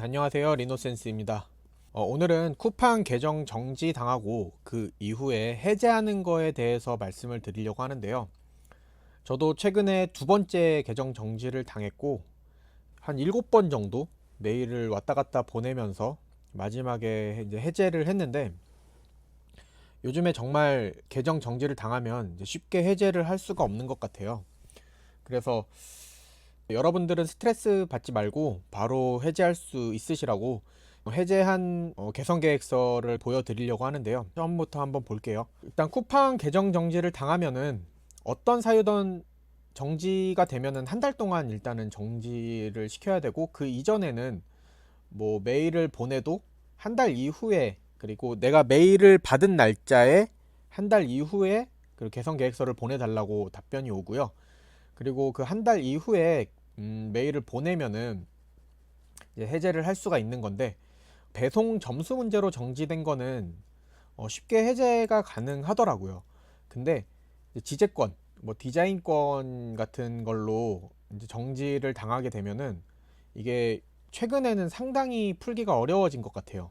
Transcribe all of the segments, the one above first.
안녕하세요, 리노센스입니다. 오늘은 쿠팡 계정 정지 당하고 그 이후에 해제하는 거에 대해서 말씀을 드리려고 하는데요. 저도 최근에 두 번째 계정 정지를 당했고 한 7번 정도 메일을 왔다 갔다 보내면서 마지막에 이제 해제를 했는데, 요즘에 정말 계정 정지를 당하면 이제 쉽게 해제를 할 수가 없는 것 같아요. 그래서 여러분들은 스트레스 받지 말고 바로 해제할 수 있으시라고 해제한 개선 계획서를 보여드리려고 하는데요. 처음부터 한번 볼게요. 일단 쿠팡 계정 정지를 당하면은 어떤 사유든 정지가 되면은 한 달 동안 일단은 정지를 시켜야 되고, 그 이전에는 뭐 메일을 보내도 한 달 이후에, 그리고 내가 메일을 받은 날짜에 한 달 이후에 그 개선 계획서를 보내달라고 답변이 오고요. 그리고 그 한 달 이후에 메일을 보내면은 이제 해제를 할 수가 있는 건데, 배송 점수 문제로 정지된 거는 쉽게 해제가 가능하더라고요. 근데 이제 지재권, 뭐 디자인권 같은 걸로 이제 정지를 당하게 되면은 이게 최근에는 상당히 풀기가 어려워진 것 같아요.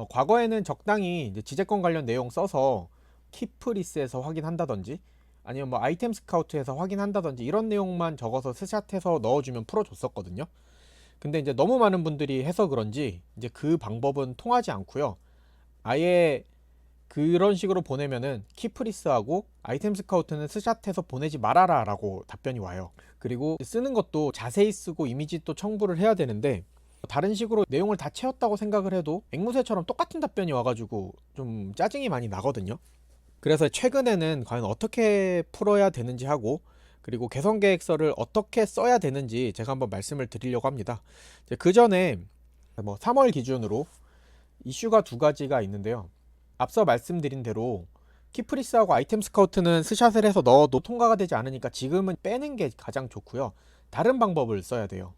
과거에는 적당히 이제 지재권 관련 내용 써서 키프리스에서 확인한다든지, 아니면 뭐 아이템 스카우트에서 확인한다든지 이런 내용만 적어서 스샷해서 넣어주면 풀어줬었거든요. 근데 이제 너무 많은 분들이 해서 그런지 이제 그 방법은 통하지 않고요. 아예 그런 식으로 보내면은 키프리스하고 아이템 스카우트는 스샷해서 보내지 말아라 라고 답변이 와요. 그리고 쓰는 것도 자세히 쓰고 이미지 또 첨부를 해야 되는데, 다른 식으로 내용을 다 채웠다고 생각을 해도 앵무새처럼 똑같은 답변이 와가지고 좀 짜증이 많이 나거든요. 그래서 최근에는 과연 어떻게 풀어야 되는지 하고, 그리고 개선 계획서를 어떻게 써야 되는지 제가 한번 말씀을 드리려고 합니다. 그 전에 뭐 3월 기준으로 이슈가 두 가지가 있는데요. 앞서 말씀드린 대로 키프리스하고 아이템 스카우트는 스샷을 해서 넣어도 통과가 되지 않으니까 지금은 빼는 게 가장 좋고요. 다른 방법을 써야 돼요.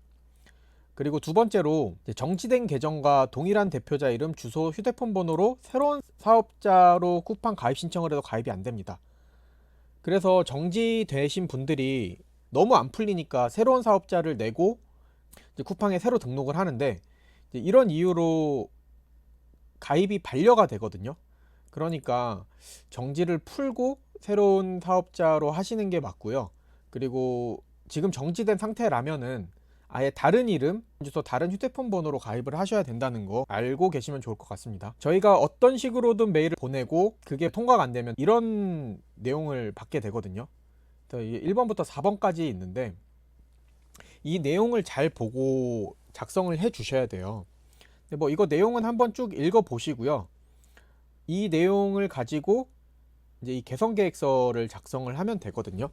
그리고 두 번째로 정지된 계정과 동일한 대표자 이름, 주소, 휴대폰 번호로 새로운 사업자로 쿠팡 가입 신청을 해도 가입이 안 됩니다. 그래서 정지되신 분들이 너무 안 풀리니까 새로운 사업자를 내고 이제 쿠팡에 새로 등록을 하는데, 이제 이런 이유로 가입이 반려가 되거든요. 그러니까 정지를 풀고 새로운 사업자로 하시는 게 맞고요. 그리고 지금 정지된 상태라면은 아예 다른 이름, 주소, 다른 휴대폰 번호로 가입을 하셔야 된다는 거 알고 계시면 좋을 것 같습니다. 저희가 어떤 식으로든 메일을 보내고 그게 통과가 안 되면 이런 내용을 받게 되거든요. 1번부터 4번까지 있는데 이 내용을 잘 보고 작성을 해 주셔야 돼요. 근데 뭐 이거 내용은 한번 쭉 읽어 보시고요. 이 내용을 가지고 이제 이 개선 계획서를 작성을 하면 되거든요.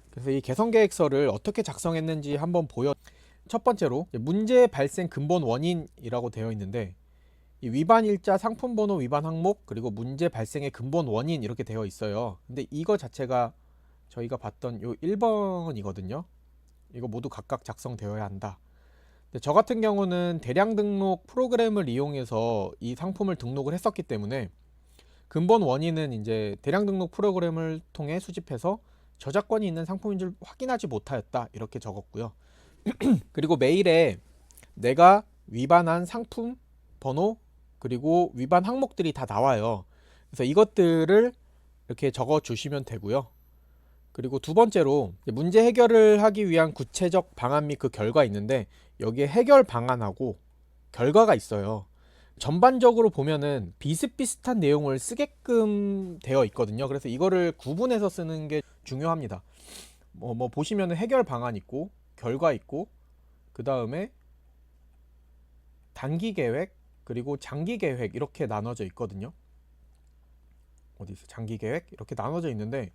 그래서 이 개선 계획서를 어떻게 작성했는지 한번 보여. 첫 번째로 문제 발생 근본 원인이라고 되어 있는데, 이 위반 일자, 상품 번호 위반 항목, 그리고 문제 발생의 근본 원인 이렇게 되어 있어요. 근데 이거 자체가 저희가 봤던 요 1번이거든요. 이거 모두 각각 작성되어야 한다. 근데 저 같은 경우는 대량 등록 프로그램을 이용해서 이 상품을 등록을 했었기 때문에 근본 원인은 이제 대량 등록 프로그램을 통해 수집해서 저작권이 있는 상품인 줄 확인하지 못하였다 이렇게 적었고요. 그리고 메일에 내가 위반한 상품 번호 그리고 위반 항목들이 다 나와요. 그래서 이것들을 이렇게 적어 주시면 되고요. 그리고 두 번째로 문제 해결을 하기 위한 구체적 방안 및 그 결과 있는데, 여기에 해결 방안하고 결과가 있어요. 전반적으로 보면은 비슷비슷한 내용을 쓰게끔 되어 있거든요. 그래서 이거를 구분해서 쓰는 게 중요합니다. 뭐 보시면은 해결 방안 있고 결과 있고, 그 다음에 단기 계획 그리고 장기 계획 이렇게 나눠져 있거든요. 어디 있어? 장기 계획 이렇게 나눠져 있는데,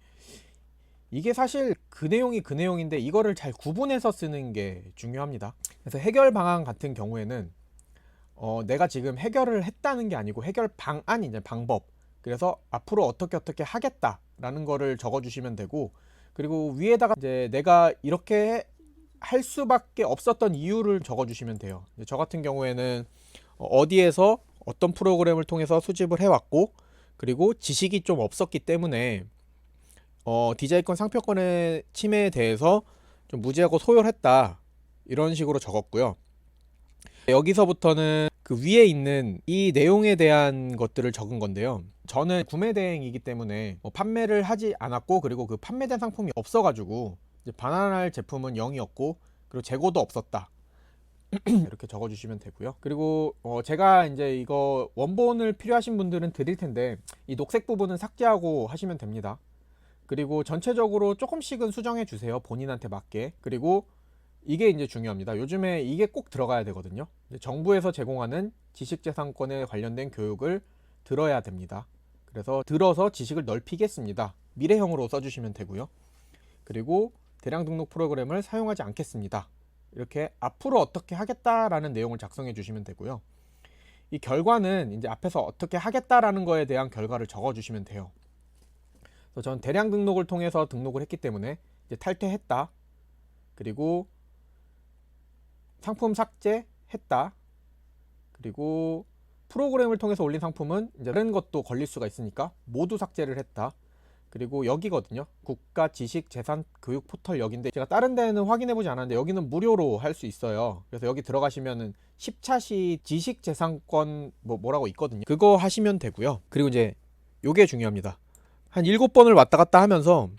이게 사실 그 내용이 그 내용인데 이거를 잘 구분해서 쓰는 게 중요합니다. 그래서 해결 방안 같은 경우에는 내가 지금 해결을 했다는 게 아니고 해결 방안이 이제 방법. 그래서 앞으로 어떻게 하겠다라는 거를 적어주시면 되고, 그리고 위에다가 이제 내가 이렇게 할 수밖에 없었던 이유를 적어주시면 돼요. 저 같은 경우에는 어디에서 어떤 프로그램을 통해서 수집을 해왔고, 그리고 지식이 좀 없었기 때문에 디자인권 상표권의 침해에 대해서 좀 무지하고 소홀했다 이런 식으로 적었고요. 여기서부터는 그 위에 있는 이 내용에 대한 것들을 적은 건데요. 저는 구매 대행이기 때문에 뭐 판매를 하지 않았고, 그리고 그 판매된 상품이 없어가지고 이제 반환할 제품은 0이었고, 그리고 재고도 없었다. 이렇게 적어주시면 되고요. 그리고 제가 이제 이거 원본을 필요하신 분들은 드릴 텐데, 이 녹색 부분은 삭제하고 하시면 됩니다. 그리고 전체적으로 조금씩은 수정해 주세요, 본인한테 맞게. 그리고 이게 이제 중요합니다. 요즘에 이게 꼭 들어가야 되거든요. 정부에서 제공하는 지식재산권에 관련된 교육을 들어야 됩니다. 그래서 들어서 지식을 넓히겠습니다, 미래형으로 써주시면 되고요. 그리고 대량 등록 프로그램을 사용하지 않겠습니다, 이렇게 앞으로 어떻게 하겠다라는 내용을 작성해 주시면 되고요. 이 결과는 이제 앞에서 어떻게 하겠다라는 거에 대한 결과를 적어 주시면 돼요. 그래서 전 대량 등록을 통해서 등록을 했기 때문에 이제 탈퇴했다, 그리고 상품 삭제했다, 그리고 프로그램을 통해서 올린 상품은 이제 다른 것도 걸릴 수가 있으니까 모두 삭제를 했다. 그리고 여기거든요, 국가 지식 재산 교육 포털. 여기인데 제가 다른 데는 확인해 보지 않았는데 여기는 무료로 할 수 있어요. 그래서 여기 들어가시면은 10차시 지식 재산권 뭐라고 있거든요. 그거 하시면 되고요. 그리고 이제 요게 중요합니다. 한 7번을 왔다 갔다 하면서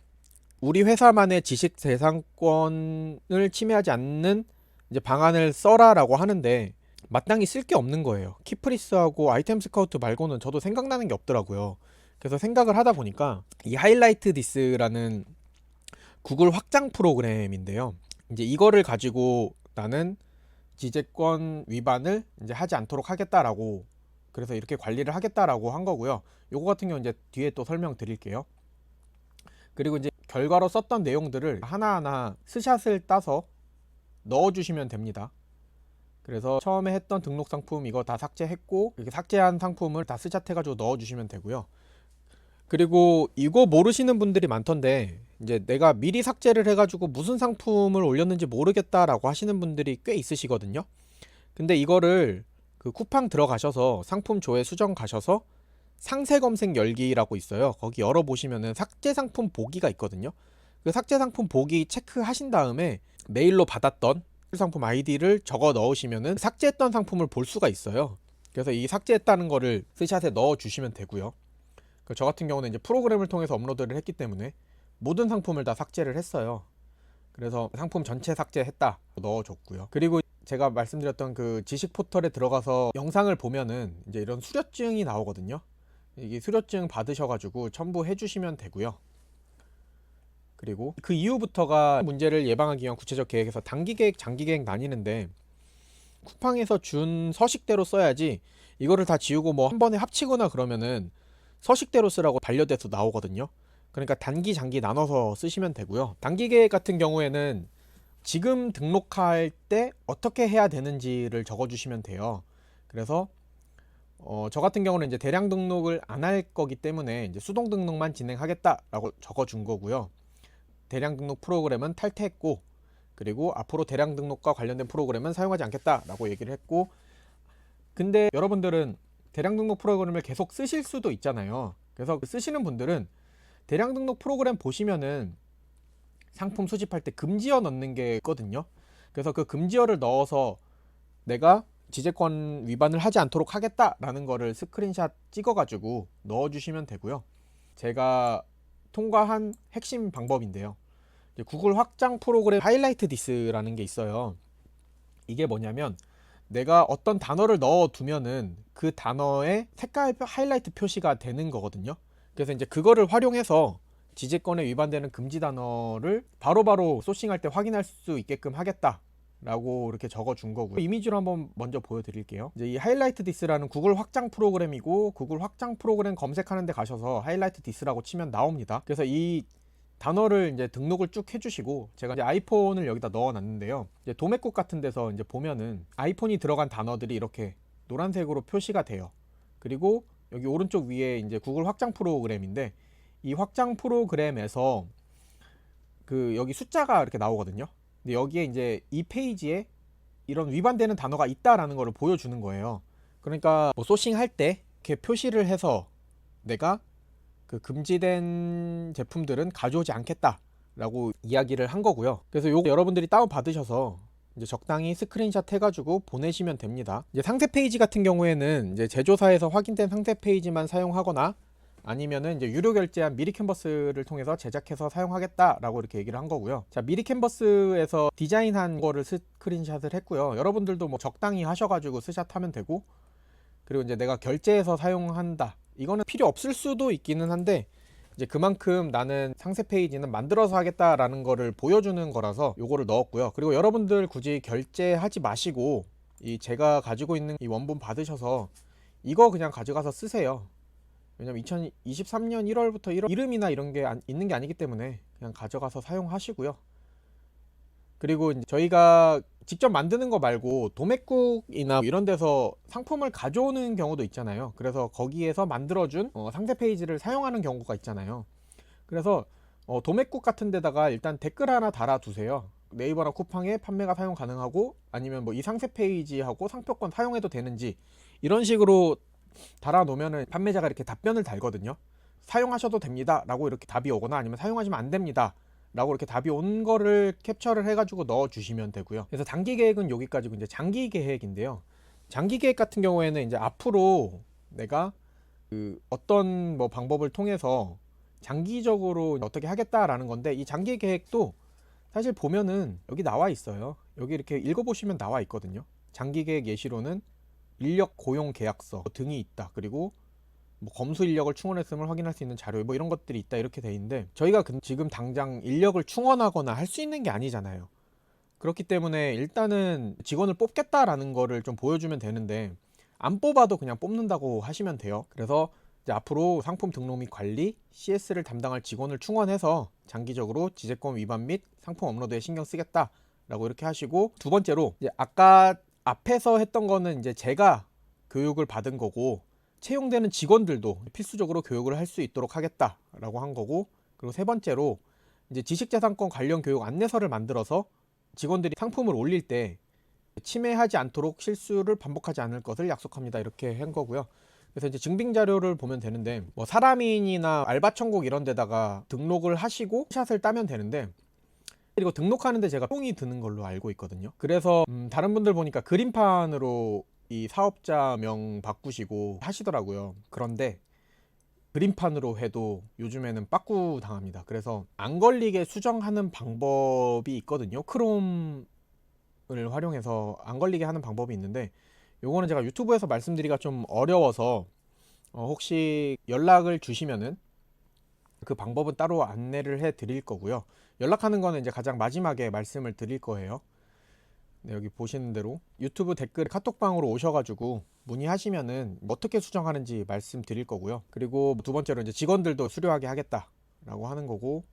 우리 회사만의 지식 재산권을 침해하지 않는 이제 방안을 써라라고 하는데, 마땅히 쓸 게 없는 거예요. 키프리스하고 아이템 스카우트 말고는 저도 생각나는 게 없더라고요. 그래서 생각을 하다 보니까 이 하이라이트 디스라는 구글 확장 프로그램인데요. 이제 이거를 가지고 나는 지재권 위반을 이제 하지 않도록 하겠다라고, 그래서 이렇게 관리를 하겠다라고 한 거고요. 요거 같은 경우 이제 뒤에 또 설명드릴게요. 그리고 이제 결과로 썼던 내용들을 하나하나 스샷을 따서 넣어주시면 됩니다. 그래서 처음에 했던 등록 상품 이거 다 삭제했고, 이렇게 삭제한 상품을 다 스샷 해가지고 넣어주시면 되고요. 그리고 이거 모르시는 분들이 많던데, 이제 내가 미리 삭제를 해가지고 무슨 상품을 올렸는지 모르겠다라고 하시는 분들이 꽤 있으시거든요. 근데 이거를 그 쿠팡 들어가셔서 상품 조회 수정 가셔서 상세 검색 열기라고 있어요. 거기 열어보시면은 삭제 상품 보기가 있거든요. 그 삭제 상품 보기 체크하신 다음에 메일로 받았던 상품 아이디를 적어 넣으시면은 삭제했던 상품을 볼 수가 있어요. 그래서 이 삭제했다는 거를 스샷에 넣어 주시면 되고요. 저 같은 경우는 이제 프로그램을 통해서 업로드를 했기 때문에 모든 상품을 다 삭제를 했어요. 그래서 상품 전체 삭제했다 넣어줬고요. 그리고 제가 말씀드렸던 그 지식 포털에 들어가서 영상을 보면은 이제 이런 수료증이 나오거든요. 이 수료증 받으셔가지고 첨부해 주시면 되고요. 그리고 그 이후부터가 문제를 예방하기 위한 구체적 계획에서 단기 계획, 장기 계획 나뉘는데, 쿠팡에서 준 서식대로 써야지 이거를 다 지우고 뭐 한 번에 합치거나 그러면은 서식대로 쓰라고 반려돼서 나오거든요. 그러니까 단기, 장기 나눠서 쓰시면 되고요. 단기 계획 같은 경우에는 지금 등록할 때 어떻게 해야 되는지를 적어주시면 돼요. 그래서 저 같은 경우는 이제 대량 등록을 안 할 거기 때문에 이제 수동 등록만 진행하겠다라고 적어준 거고요. 대량 등록 프로그램은 탈퇴했고, 그리고 앞으로 대량 등록과 관련된 프로그램은 사용하지 않겠다라고 얘기를 했고, 근데 여러분들은 대량 등록 프로그램을 계속 쓰실 수도 있잖아요. 그래서 쓰시는 분들은 대량 등록 프로그램 보시면은 상품 수집할 때 금지어 넣는 게 있거든요. 그래서 그 금지어를 넣어서 내가 지재권 위반을 하지 않도록 하겠다라는 거를 스크린샷 찍어가지고 넣어주시면 되고요. 제가 통과한 핵심 방법인데요. 구글 확장 프로그램 하이라이트 디스라는 게 있어요. 이게 뭐냐면 내가 어떤 단어를 넣어 두면은 그 단어에 색깔 하이라이트 표시가 되는 거거든요. 그래서 이제 그거를 활용해서 지재권에 위반되는 금지 단어를 바로바로 소싱할 때 확인할 수 있게끔 하겠다 라고 이렇게 적어 준 거고요. 이미지로 한번 먼저 보여드릴게요. 이제 이 하이라이트 디스라는 구글 확장 프로그램이고, 구글 확장 프로그램 검색하는 데 가셔서 하이라이트 디스라고 치면 나옵니다. 그래서 이 단어를 이제 등록을 쭉 해주시고, 제가 이제 아이폰을 여기다 넣어놨는데요. 이제 도매국 같은 데서 이제 보면은 아이폰이 들어간 단어들이 이렇게 노란색으로 표시가 돼요. 그리고 여기 오른쪽 위에 이제 구글 확장 프로그램인데, 이 확장 프로그램에서 그 여기 숫자가 이렇게 나오거든요. 근데 여기에 이제 이 페이지에 이런 위반되는 단어가 있다라는 것을 보여주는 거예요. 그러니까 뭐 소싱할 때 이렇게 표시를 해서 내가 그 금지된 제품들은 가져오지 않겠다 라고 이야기를 한 거고요. 그래서 요거 여러분들이 다운 받으셔서 이제 적당히 스크린샷 해가지고 보내시면 됩니다. 이제 상세 페이지 같은 경우에는 이제 제조사에서 확인된 상세 페이지만 사용하거나 아니면은 이제 유료 결제한 미리 캔버스를 통해서 제작해서 사용하겠다라고 이렇게 얘기를 한 거고요. 자, 미리 캔버스에서 디자인한 거를 스크린샷을 했고요. 여러분들도 뭐 적당히 하셔가지고 스샷하면 되고, 그리고 이제 내가 결제해서 사용한다, 이거는 필요 없을 수도 있기는 한데, 이제 그만큼 나는 상세 페이지는 만들어서 하겠다라는 거를 보여주는 거라서 요거를 넣었고요. 그리고 여러분들 굳이 결제하지 마시고 이 제가 가지고 있는 이 원본 받으셔서 이거 그냥 가져가서 쓰세요. 왜냐면 2023년 1월부터 1월 이름이나 이런 게 있는 게 아니기 때문에 그냥 가져가서 사용하시고요. 그리고 이제 저희가 직접 만드는 거 말고 도매국이나 이런 데서 상품을 가져오는 경우도 있잖아요. 그래서 거기에서 만들어준 상세 페이지를 사용하는 경우가 있잖아요. 그래서 도매국 같은 데다가 일단 댓글 하나 달아두세요. 네이버나 쿠팡에 판매가 사용 가능하고, 아니면 뭐 이 상세 페이지하고 상표권 사용해도 되는지, 이런 식으로 달아놓으면은 판매자가 이렇게 답변을 달거든요. 사용하셔도 됩니다 라고 이렇게 답이 오거나, 아니면 사용하시면 안 됩니다 라고 이렇게 답이 온 거를 캡처를 해가지고 넣어 주시면 되고요. 그래서 단기 계획은 여기까지고, 이제 장기 계획인데요. 장기 계획 같은 경우에는 이제 앞으로 내가 그 어떤 뭐 방법을 통해서 장기적으로 어떻게 하겠다라는 건데, 이 장기 계획도 사실 보면은 여기 나와 있어요. 여기 이렇게 읽어보시면 나와 있거든요. 장기 계획 예시로는 인력 고용 계약서 등이 있다. 그리고 뭐 검수 인력을 충원했음을 확인할 수 있는 자료, 뭐 이런 것들이 있다, 이렇게 돼 있는데, 저희가 지금 당장 인력을 충원하거나 할 수 있는 게 아니잖아요. 그렇기 때문에 일단은 직원을 뽑겠다라는 거를 좀 보여주면 되는데, 안 뽑아도 그냥 뽑는다고 하시면 돼요. 그래서 이제 앞으로 상품 등록 및 관리, CS를 담당할 직원을 충원해서 장기적으로 지재권 위반 및 상품 업로드에 신경 쓰겠다라고 이렇게 하시고, 두 번째로 이제 아까 앞에서 했던 거는 이제 제가 교육을 받은 거고, 채용되는 직원들도 필수적으로 교육을 할 수 있도록 하겠다라고 한 거고, 그리고 세 번째로 이제 지식재산권 관련 교육 안내서를 만들어서 직원들이 상품을 올릴 때 침해하지 않도록 실수를 반복하지 않을 것을 약속합니다, 이렇게 한 거고요. 그래서 이제 증빙 자료를 보면 되는데, 뭐 사람인이나 알바천국 이런 데다가 등록을 하시고 샷을 따면 되는데, 그리고 등록하는데 제가 비용이 드는 걸로 알고 있거든요. 그래서 다른 분들 보니까 그림판으로 이 사업자명 바꾸시고 하시더라고요. 그런데 그림판으로 해도 요즘에는 빠꾸 당합니다. 그래서 안 걸리게 수정하는 방법이 있거든요. 크롬을 활용해서 안 걸리게 하는 방법이 있는데, 요거는 제가 유튜브에서 말씀드리기가 좀 어려워서 혹시 연락을 주시면은 그 방법은 따로 안내를 해 드릴 거고요. 연락하는 거는 이제 가장 마지막에 말씀을 드릴 거예요. 네, 여기 보시는 대로 유튜브 댓글 카톡방으로 오셔가지고 문의하시면은 어떻게 수정하는지 말씀드릴 거고요. 그리고 두 번째로 이제 직원들도 수료하게 하겠다라고 하는 거고,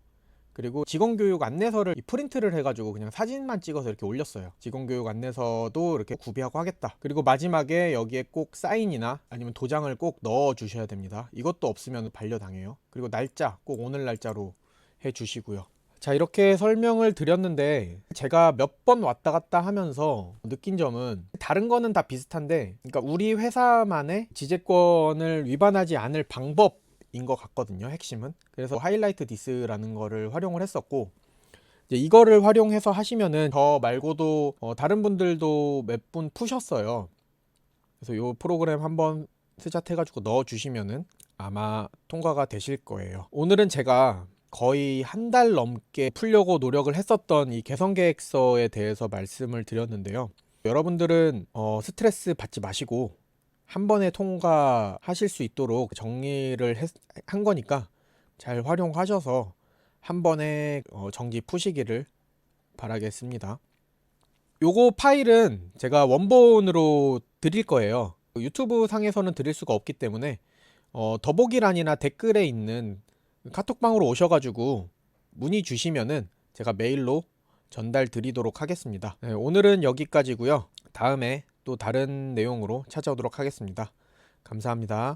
그리고 직원교육 안내서를 프린트를 해가지고 그냥 사진만 찍어서 이렇게 올렸어요. 직원교육 안내서도 이렇게 구비하고 하겠다. 그리고 마지막에 여기에 꼭 사인이나 아니면 도장을 꼭 넣어 주셔야 됩니다. 이것도 없으면 반려당해요. 그리고 날짜 꼭 오늘 날짜로 해 주시고요. 자, 이렇게 설명을 드렸는데, 제가 몇 번 왔다 갔다 하면서 느낀 점은, 다른 거는 다 비슷한데, 그러니까 우리 회사만의 지재권을 위반하지 않을 방법인 것 같거든요, 핵심은. 그래서 하이라이트 디스라는 거를 활용을 했었고, 이제 이거를 활용해서 하시면은 저 말고도 다른 분들도 몇 분 푸셨어요. 그래서 이 프로그램 한번 스샷 해가지고 넣어 주시면은 아마 통과가 되실 거예요. 오늘은 제가 거의 한 달 넘게 풀려고 노력을 했었던 이 개선 계획서에 대해서 말씀을 드렸는데요. 여러분들은 스트레스 받지 마시고 한 번에 통과하실 수 있도록 정리를 한 거니까 잘 활용하셔서 한 번에 정지 푸시기를 바라겠습니다. 요거 파일은 제가 원본으로 드릴 거예요. 유튜브 상에서는 드릴 수가 없기 때문에 더보기란이나 댓글에 있는 카톡방으로 오셔가지고 문의 주시면은 제가 메일로 전달 드리도록 하겠습니다. 네, 오늘은 여기까지고요. 다음에 또 다른 내용으로 찾아오도록 하겠습니다. 감사합니다.